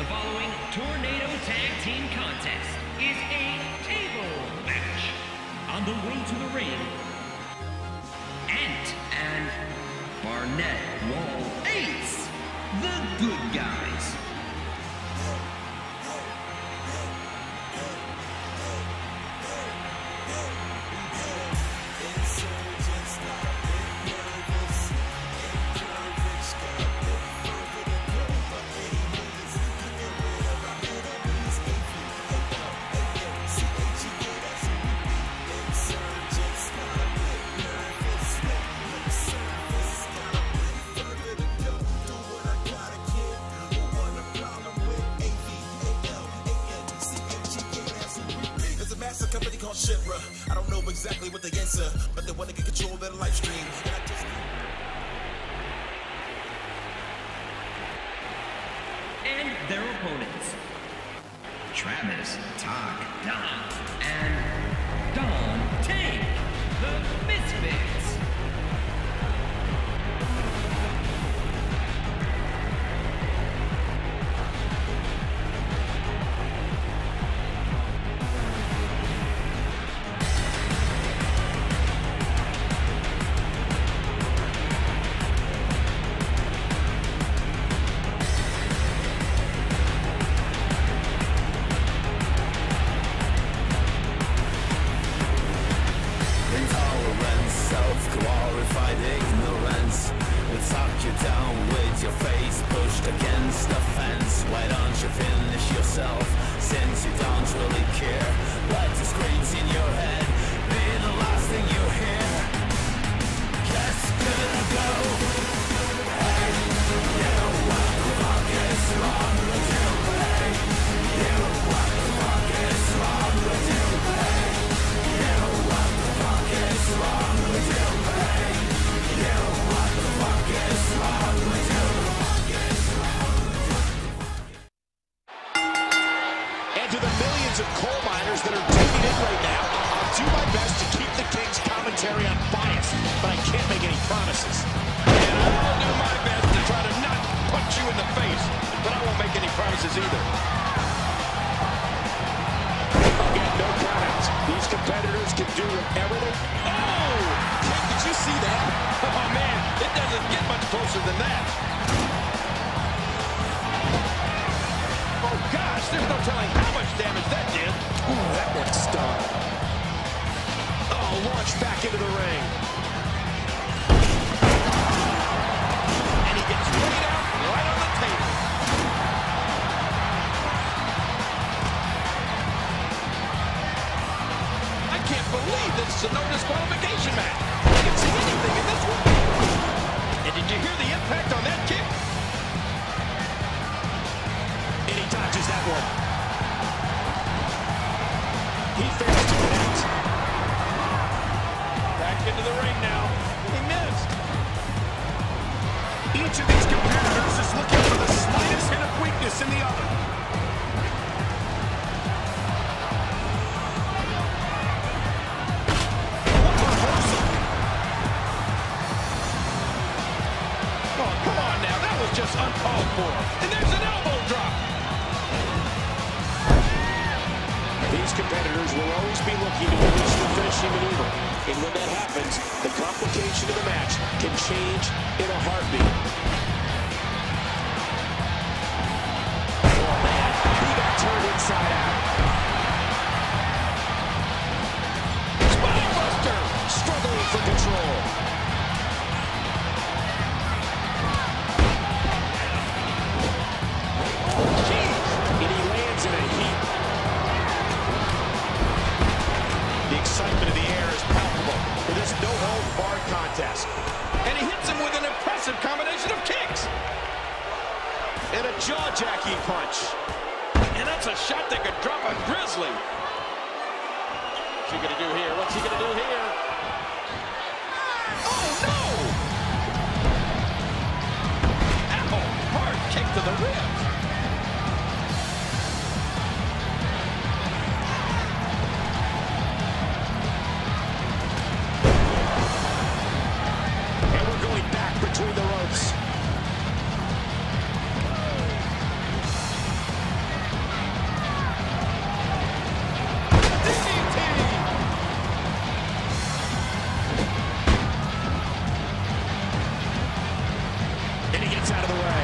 The following Tornado Tag Team Contest is a table match. On the way to the ring, Ant and Barnett Wall Ace, the good guys. Company called Shipra. I don't know exactly what they answer, but they want to get control of their live stream. And their opponents, Travis, Talk, Don, and Don Tank, the Misfits. Self-glorified ignorance will talk you down with your face pushed against the fence. Why don't you finish yourself, since you don't really care? Let the screams in your head be the last thing you hear. Just gonna go. Hey, you, what the fuck is wrong with you? Hey, you, what the fuck is wrong with you? Hey, you, what the fuck is wrong with you? Hey, you, what the fuck is wrong with you? And to the millions of coal miners that are tuning in right now, I'll do my best to keep the King's commentary unbiased, but I can't make any promises. And I'll do my best to try to not punch you in the face, but I won't make any promises either. Again, no countouts. These competitors can do whatever they... Oh! King, did you see that? Oh, man, it doesn't get much closer than that. Oh, gosh, there's no telling how much damage that did. Ooh, that one stung. Oh, launched back into the ring. And he gets laid out right on the table. I can't believe this is a no disqualification match. I can see anything in this one. And did you hear the impact on that kick? And he dodges that one. He fails to connect. Back into the ring now. He missed. Each of these competitors is looking for the slightest hint of weakness in the other. What a reversal. Oh, come on now. That was just uncalled for. And there's an elbow drop. These competitors will always be looking to release the finishing maneuver. And when that happens, the complication of the match can change in a heartbeat. Oh, man. He got turned inside out. Spinebuster. Struggling for control. Jeez. And he lands in a heap. The excitement of the air is palpable for this no-hold-barred contest. And he hits him with an impressive combination of kicks. And a jaw-jacking punch. And that's a shot that could drop a grizzly. What's he gonna do here? What's he gonna do here? Oh, no! Ow! Hard kick to the ribs. And we're going back between the ropes. And he gets out of the way.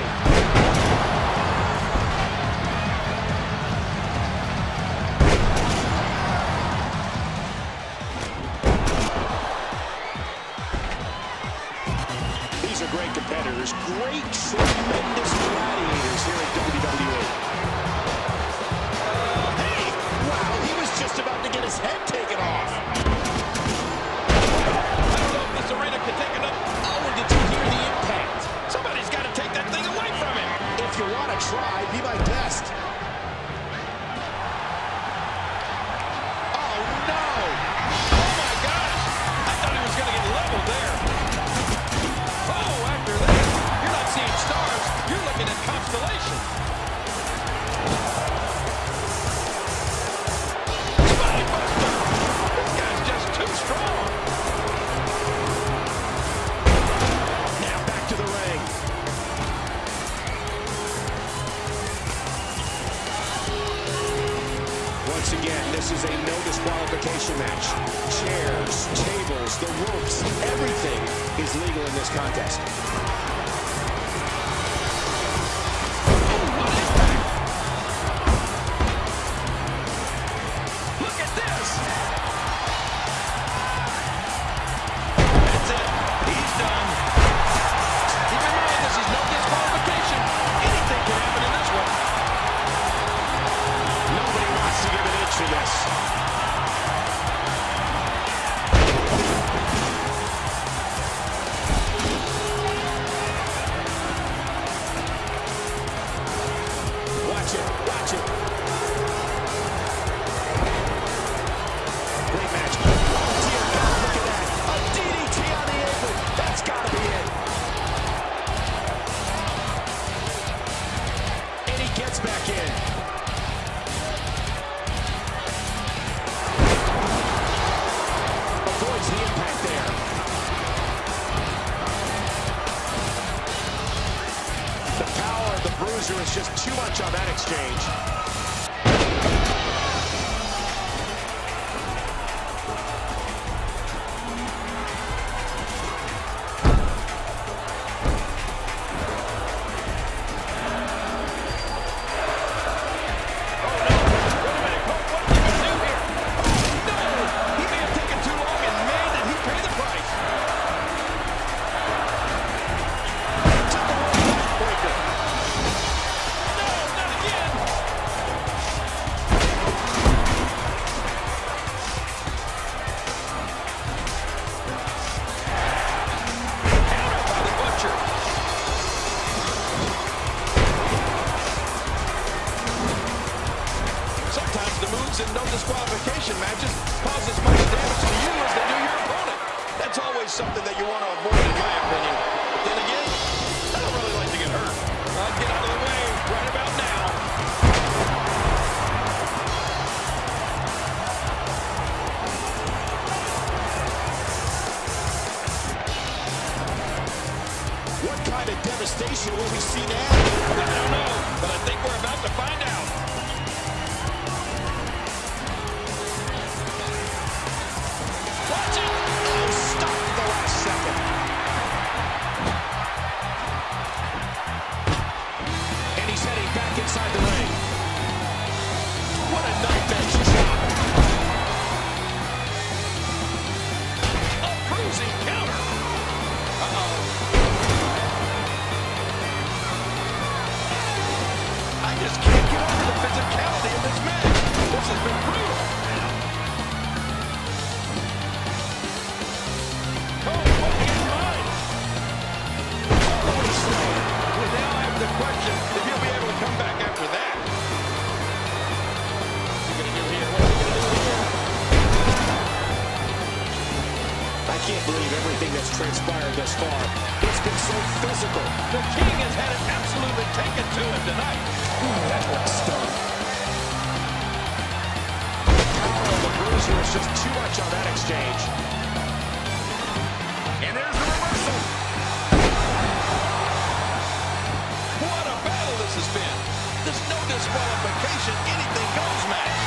These are great competitors, great, tremendous gladiators here at WWE. Hey, wow, he was just about to get his head taken off. I don't know if this arena can take enough. Oh, and did you hear the impact? Somebody's got to take that thing away from him. If you want to try, be my guest. Oh, no. Oh, my gosh. I thought he was going to get leveled there. Oh, after that, you're not seeing stars. You're looking at constellations. Spine buster. This guy's just too strong. Now back to the ring. Once again, this is a no disqualification match. Chairs, tables, the ropes, everything is legal in this contest. Look at this. That's it. He's done. Keep in mind, this is no disqualification. Anything can happen in this one. Nobody wants to give an inch for this. Watch it, watch it. Great match. Oh, dear God, look at that. A DDT on the apron. That's got to be it. And he gets back in. Avoids the impact there. The power of the Bruiser is just too much on that exchange. In no disqualification matches cause as much damage to you as they do your opponent. That's always something that you want to avoid, in my opinion. But then again, I don't really like to get hurt. I'll get out of the way right about now. What kind of devastation will we see now? I don't know, but I think we're about to find out. Watch it! Oh, stop at the last second. And he's heading back inside the ring. What a knife edge chop. A cruising counter. Uh-oh. I just can't get over the physicality of this match. This has been brutal. The question if he'll be able to come back after that. What's he gonna do here? What's he gonna do here? I can't believe everything that's transpired thus far. It's been so physical. The King has had it absolutely taken to him tonight. Ooh, that looks stung. The power of the Bruiser is just too much on that exchange. And there's the reversal. What a battle this has been. There's no disqualification, anything goes match.